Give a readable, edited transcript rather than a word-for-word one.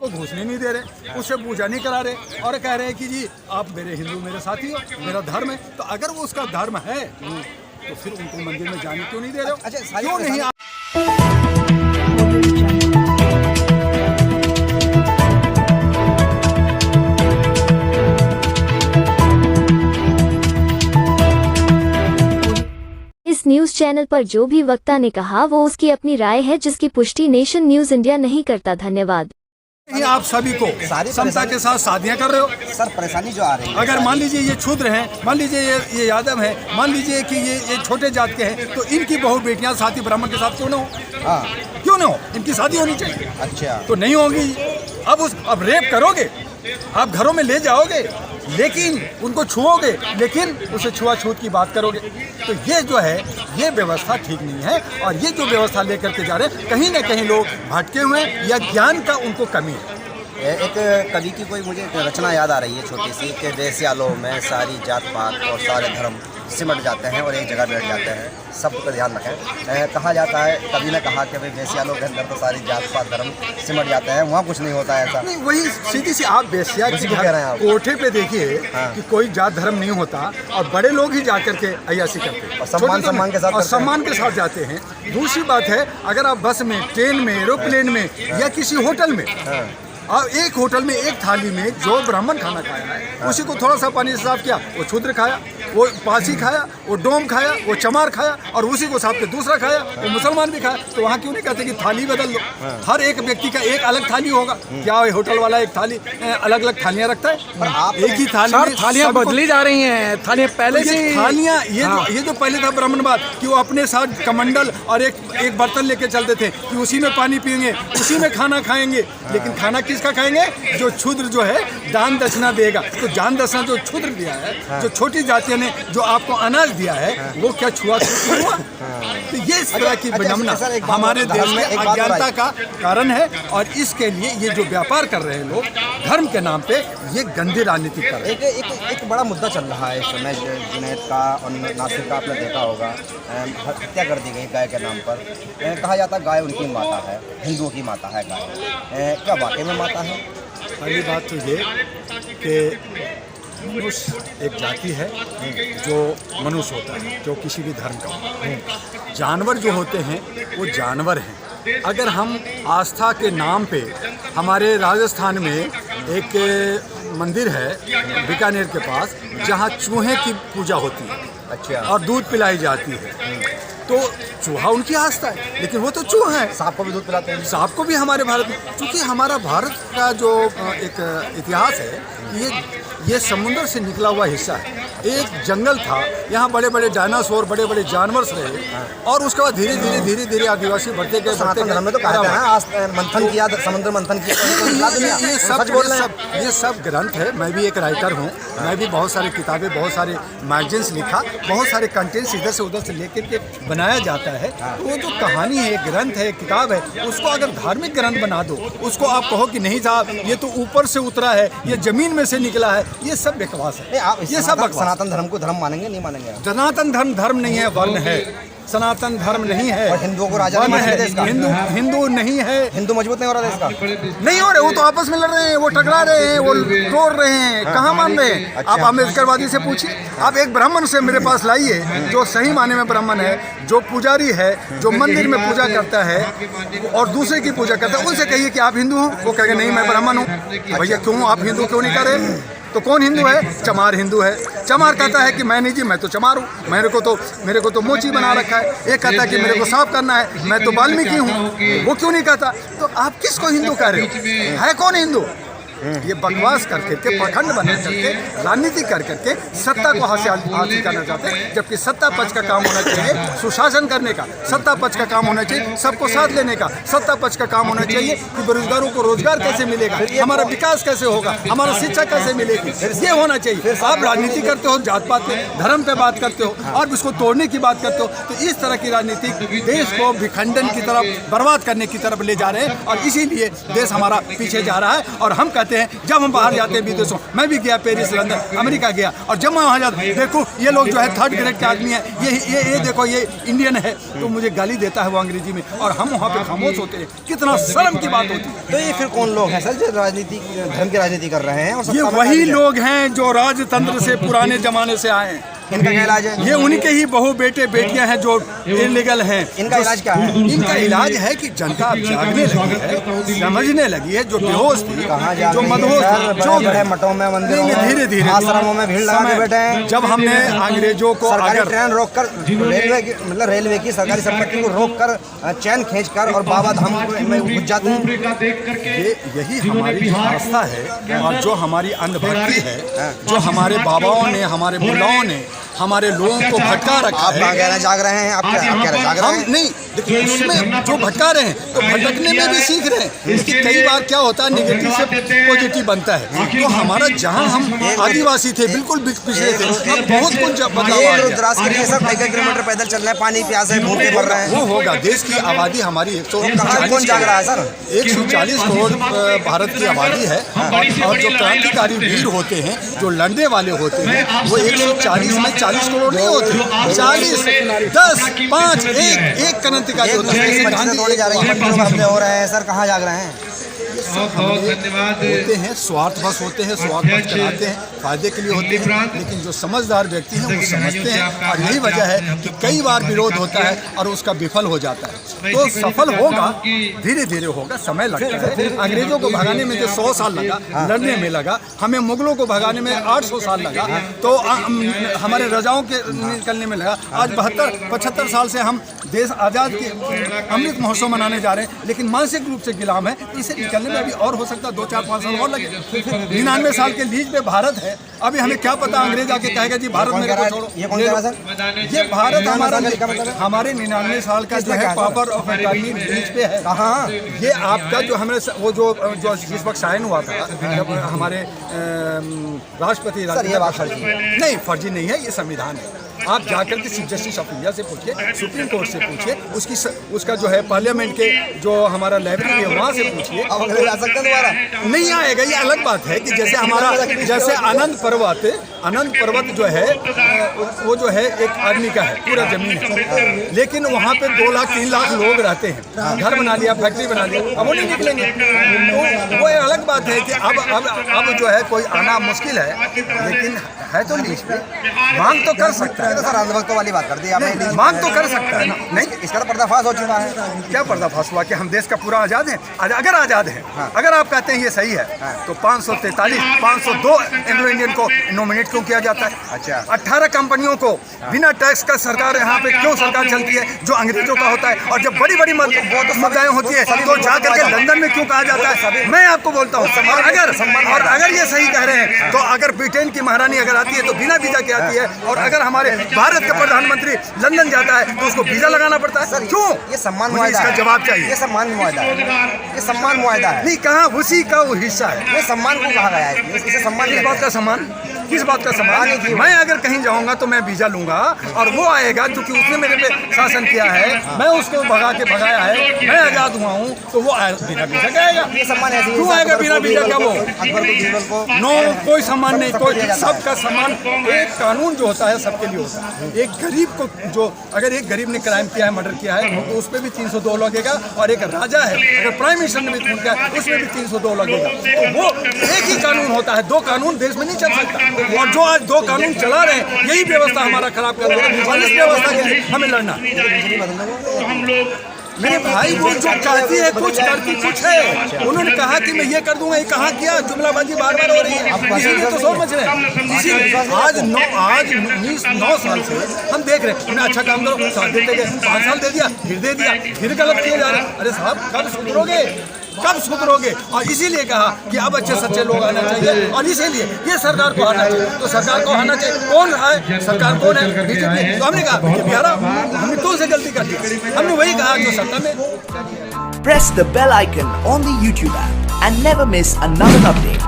उसको घुसने नहीं दे रहे, उससे पूजा नहीं करा रहे और कह रहे हैं कि जी आप मेरे हिंदू मेरे साथी हो, मेरा धर्म है। तो अगर वो उसका धर्म है तो फिर उनको मंदिर में जाने क्यों नहीं दे रहे हो? अच्छा, क्यों नहीं? इस न्यूज चैनल पर जो भी वक्ता ने कहा वो उसकी अपनी राय है, जिसकी पुष्टि नेशन न्यूज इंडिया नहीं करता। धन्यवाद। आप सभी को समता के साथ शादियां कर रहे हो। सर परेशानी जो आ रही है, अगर मान लीजिए ये शूद्र हैं, मान लीजिए ये यादव हैं, मान लीजिए कि ये छोटे जात के हैं, तो इनकी बहू बेटियां साथी ब्राह्मण के साथ क्यों ना हो? हाँ क्यों ना हो? इनकी शादी होनी चाहिए। अच्छा, तो नहीं होगी। अब रेप करोगे, आप घरों में ले जाओगे, लेकिन उनको छुओगे, लेकिन उसे छुआछूत की बात करोगे, तो ये जो है ये व्यवस्था ठीक नहीं है। और ये जो व्यवस्था लेकर के जा रहे हैं, कहीं ना कहीं लोग भटके हुए हैं या ज्ञान का उनको कमी है। एक कवि की कोई मुझे रचना याद आ रही है छोटी सी, कि वेश्यालों में सारी जात पात और सारे धर्म सिमट जाते हैं और एक जगह बैठ जाते हैं। शब्द का ध्यान रखें। कहा जाता है, कवि ने कहा कि भाई वेश्यालों के अंदर तो सारी जात पात धर्म सिमट जाते हैं, वहाँ कुछ नहीं होता है ऐसा। नहीं, वही सीधी सी आप वेश्या की कह रहे हैं आप। कोठे पे देखिए हाँ। कि कोई जात धर्म नहीं होता और बड़े लोग ही जाकर के अय्यासी करते हैं और सम्मान के साथ और सम्मान के साथ जाते हैं। दूसरी बात है, अगर आप बस में, ट्रेन में, एरोप्लेन में या किसी होटल में, और एक होटल में एक थाली में जो ब्राह्मण खाना खाया है उसी को थोड़ा सा पानी से साफ किया, वो क्षुद्र खाया, वो पासी खाया, वो डोम खाया, वो चमार खाया, और उसी को साफ के दूसरा खाया, वो मुसलमान भी खाया। तो वहाँ क्यों नहीं कहते कि थाली बदल लो? हर एक व्यक्ति का एक अलग थाली होगा। क्या होटल वाला एक थाली अलग अलग थालियाँ रखता है? आप एक ही थाली में थालियाँ बदली जा रही हैं। थालियाँ पहले से थालियाँ ये जो पहले था ब्राह्मणवाद कि वो अपने साथ कमंडल और एक बर्तन लेके चलते थे कि उसी में पानी पिएंगे, उसी में खाना खाएंगे। लेकिन खाना किसका खाएंगे? जो क्षुद्र जो है दान दक्षिणा देगा। तो दान दक्षिणा जो क्षुद्र दिया है, जो छोटी जातियों ने जो आपको अनाज दिया है, वो क्या छुआछूत हुआ? तो ये इस तरह की विडंबना हमारे देश में अज्ञानता का कारण है। और इसके लिए ये जो व्यापार कर रहे हैं लोग धर्म के नाम पे, ये गंदी राजनीति कर रहे हैं। एक बड़ा मुद्दा चल रहा है इस समय, जुनैद का और नासिर का आपने देखा होगा। हत्या कर दी गई गाय के नाम पर। कहा जाता है गाय उनकी माता है, हिंदुओं की माता है गाय। क्या वाकई में माता है? पहली बात तो ये कि मनुष्य एक जाति है जो मनुष्य होता है, जो किसी भी धर्म का होता है। जानवर जो होते हैं वो जानवर हैं। अगर हम आस्था के नाम पे, हमारे राजस्थान में एक मंदिर है बीकानेर के पास जहाँ चूहे की पूजा होती है, अच्छा, और दूध पिलाई जाती है। तो चूहा उनकी आस्था है, लेकिन वो तो चूहा है। सांप को भी दूध पिलाते हैं। सांप को भी हमारे भारत में, क्योंकि हमारा भारत का जो एक इतिहास है, ये समुद्र से निकला हुआ हिस्सा है। एक जंगल था, यहाँ बड़े बड़े डायनासोर, बड़े बड़े जानवर रहे, और उसके बाद धीरे धीरे आदिवासी बढ़ते गए। में तो कहा है मंथन किया, समुद्र मंथन किया। ये सब ग्रंथ है। मैं भी एक राइटर हूँ, मैं भी बहुत सारी किताबें, बहुत सारे मैगजीन्स लिखा, बहुत सारे कंटेंट्स इधर से उधर से लेकर के बनाया जाता है। तो वो जो कहानी है, किताब है, किताब है, उसको अगर धार्मिक ग्रंथ बना दो, उसको आप कहो कि नहीं साहब ये तो ऊपर से उतरा है, ये जमीन में से निकला है, ये सब बकवास है। ये सब सनातन धर्म को धर्म मानेंगे नहीं मानेंगे? सनातन धर्म नहीं है, वर्ण है। सनातन धर्म नहीं है। और हिंदुओं को राजा वर्ण है। हिंदू नहीं है। हिंदू मजबूत नहीं हो रहा देश का? नहीं हो रहे, वो तो आपस में लड़ रहे हैं, वो टकरा रहे हैं, वो तोड़ रहे हैं। कहाँ मान रहे हैं? आप अम्बेडकरवादी से पूछिए। आप एक ब्राह्मण से मेरे पास लाइए जो सही माने में ब्राह्मण है, जो पुजारी है, जो मंदिर में पूजा करता है और दूसरे की पूजा करता है, उनसे कहिए कि आप हिंदू हो, वो कहेंगे नहीं मैं ब्राह्मण हूँ। भैया क्यों आप हिंदू क्यों नहीं कर रहे? तो कौन हिंदू है? चमार हिंदू है। चमार कहता है कि मैं नहीं जी, मैं तो चमार हूँ, मेरे को तो मोची बना रखा है। एक कहता है कि मेरे को साफ करना है, मैं तो वाल्मीकि हूँ। वो क्यों नहीं कहता? तो आप किसको हिंदू कह रहे हो? है कौन हिंदू? ये बकवास कर करके, पखंड बना करके, राजनीति कर करके सत्ता को हासिल करना चाहते हैं। जबकि सत्ता पक्ष का काम होना चाहिए सुशासन करने का, सत्ता पक्ष का काम होना चाहिए सबको साथ लेने का, सत्ता पक्ष का काम होना चाहिए कि बेरोजगारों को रोजगार कैसे मिलेगा, हमारा विकास कैसे होगा, हमारा शिक्षा कैसे मिलेगी, ये होना चाहिए। आप राजनीति करते हो, जात पात पे, धर्म पे बात करते हो और उसको तोड़ने की बात करते हो। तो इस तरह की राजनीति देश को विखंडन की तरफ, बर्बाद करने की तरफ ले जा रहे हैं और इसीलिए देश हमारा पीछे जा रहा है। और हम कहते जाते हैं, जब हम बाहर जाते हैं विदेशों, मैं भी गया पेरिस, लंदन, अमेरिका गया, और जब मैं वहाँ जाता देखो ये लोग जो है 3rd ग्रेड के आदमी है, ये देखो ये इंडियन है, तो मुझे गाली देता है वो अंग्रेजी में, और हम वहाँ पे खामोश होते हैं। कितना शर्म की बात होती है। तो ये फिर कौन लोग हैं सर जो राजनीति, धर्म की राजनीति कर रहे हैं? और ये वही लोग हैं जो राजतंत्र से पुराने जमाने से आए हैं। इनका क्या इलाज है? ये उन्हीं के ही बहू बेटे बेटियां हैं जो इलीगल हैं। इनका इलाज क्या है? इनका इलाज है कि जनता अब जागने लगी है, समझने लगी है, जो बेहोश थी, जो मदहोश थी, जो बड़े मठों में, मंदिरों में, धीरे धीरे आश्रमों में भीड़ लगा के बैठे हैं। जब हमने अंग्रेजों को सरकारी अगर ट्रेन रोककर, रेलवे की सरकारी संपत्ति को रोककर, चैन खींचकर और बाबा धाम में घुस जाते हैं। यही हमारी आस्था है और जो हमारी अंधभक्ति है, जो हमारे बाबाओं ने, हमारे मुल्लाओं ने हमारे लोगों को भटका रखा आप है। कहाँ कहना जाग रहे हैं? आप क्या कह रहे जाग रहे हैं? हम नहीं, देखिए उसमें जो भटका रहे हैं तो भटकने में भी सीख रहे हैं। इसकी कई बार क्या होता है, निगेटिव से पॉजिटिव बनता है। तो हमारा जहाँ हम आदिवासी थे, बिल्कुल पिछड़े थे, अब बहुत कुछ बदलाव आ गया। रुद्रास के लिए सब कई किलोमीटर पैदल चल रहे हैं, पानी प्यासे भूखे मर रहे हैं। वो होगा, देश की आबादी हमारी 140 कौन जाग रहा है सर? 140 करोड़ भारत की आबादी है, और जो क्रांतिकारी वीर होते हैं, जो लड़ने वाले होते हैं, वो 140 में 40 करोड़ नहीं होते, 40, 10, 5, एक क्रांतिकारी होता है। थोड़ी जा रही है, हो रहे हैं सर, कहाँ जाग रहे हैं? होते हैं स्वार्थवश, होते हैं स्वार्थवश कराते हैं, फायदे के लिए होते हैं, लेकिन जो समझदार व्यक्ति हैं वो समझते हैं। और यही वजह है कि कई बार विरोध होता है और उसका विफल हो जाता है। तो सफल होगा, धीरे धीरे होगा, समय लगता है। अंग्रेजों को भगाने में जो 100 साल लगा, लड़ने में लगा, हमें मुगलों को भगाने में 800 साल लगा, तो हमारे रजाओं के निकलने में लगा। आज 72-75 साल से हम देश आज़ाद के अमृत महोत्सव मनाने जा रहे हैं, लेकिन मानसिक रूप से गुलाम है। इसे निकलने में अभी और हो सकता है 2-4-5 साल और लगे। 99 साल के लीज पे भारत है, अभी हमें क्या पता अंग्रेज आके कहेगा जी भारत मेरे को छोड़ो। ये कौन कह रहा सर? ये भारत हमारे 99 साल का जो है पावर ऑफ अटॉर्नी लीज पे है। कहाँ? ये आपका जो हमें वो जो जिस वक्त साइन हुआ था, जब हमारे राष्ट्रपति नहीं, फर्जी नहीं है, ये संविधान है। आप जाकर के चीफ जस्टिस ऑफ इंडिया से पूछिए, सुप्रीम कोर्ट से पूछिए, उसका जो है पार्लियामेंट के जो हमारा लाइब्रेरी है वहाँ से पूछिए। अब अंग्रेज आ सकते हैं दोबारा? नहीं आएगा, ये अलग बात है कि जैसे हमारा जैसे अनंत पर्वत जो है वो जो है एक आदमी का है, पूरा जमीन है, लेकिन वहाँ पे 2 लाख 3 लाख लोग रहते हैं, घर बना लिया, फैक्ट्री बना लिया, अब वो नहीं निकलेंगे। तो वो एक अलग बात है कि अब जो है कोई आना मुश्किल है, लेकिन है तो लीज पे, मांग तो कर सकता है। तो सर अंधभक्तों वाली बात कर दी आपने। मांग तो कर सकता है ना। नहीं, इसका तो पर्दाफाश हो चुका है। क्या पर्दाफाश हुआ कि हम देश का पूरा आज़ाद है? अगर आज़ाद है, अगर आप कहते हैं ये सही है, तो 502 एंग्लो इंडियन को नॉमिनेट क्यों किया जाता है? अच्छा, 18 कंपनियों को बिना टैक्स का सरकार यहाँ पे क्यों सरकार चलती है, जो अंग्रेजों का होता है? और जब बड़ी बड़ी मुद्दाएं होती है तो जा करके लंदन में क्यों कहा जाता है? मैं आपको बोलता हूँ, और अगर ये सही कह रहे हैं, तो अगर ब्रिटेन की महारानी अगर आती है तो बिना वीजा के आती है, और अगर हमारे भारत का प्रधानमंत्री लंदन जाता है तो उसको वीजा लगाना पड़ता है। क्यों? ये सम्मान मुझे मुआहदा इसका है। जवाब चाहिए। ये सम्मान मुआहदा है, ये सम्मान मुआहदा है। नहीं, कहाँ उसी का वो हिस्सा है। ये सम्मान को कहा गया है, इसे सम्मान किस बात का सम्मान? किस बात का सम्मान? मैं अगर कहीं जाऊंगा तो मैं वीजा लूंगा, और वो आएगा क्योंकि उसने मेरे पे शासन किया है, मैं उसको भगाया है, मैं आजाद हुआ हूँ, तो वो बिना वीजा का आएगा। ये सम्मान ऐसे क्यों आएगा बिना वीजा का? वो अकबर को, बीरबल को नो, कोई सम्मान नहीं, कोई सबका सम्मान। एक कानून जो होता है सबके लिए होता है। एक गरीब को, जो अगर एक गरीब ने क्राइम किया है, मर्डर किया है, तो उस पर भी 302 लगेगा, और एक राजा है अगर प्राइम मिनिस्टर ने भी खून किया है उसमें भी 302 लगेगा। तो वो एक ही कानून होता है, 2 कानून देश में नहीं चल सकता। और जो आज 2 कानून चला रहे हैं, यही व्यवस्था हमारा खराब कर रहा है, और इस व्यवस्था के लिए हमें लड़ना। मेरे भाई वो जो चाहती है कुछ करती कुछ है। उन्होंने कहा कि मैं ये कर दूंगा, ये कहाँ किया? जुमलाबाजी बार बार हो रही है, इसीलिए तो समझ रहे हैं। इसीलिए आज 9 साल से हम देख रहे हैं, उन्हें अच्छा काम करो, साथ देते गए, 5 साल दे दिया, फिर दे दिया, फिर गलत किए जा रहे हैं। अरे साहब, कब सुधरोगे? कब सुधरोगे? और इसीलिए कहा कि अब अच्छे सच्चे लोग आना चाहिए, और इसीलिए ये सरकार को आना चाहिए। तो सरकार को आना चाहिए, कौन है सरकार? कौन है? बीजेपी। तो हमने कहा बिहार, हमने कौन सी गलती कर दी? हमने वही कहा जो सत्ता में। Press the bell icon on the YouTube app and never miss another update.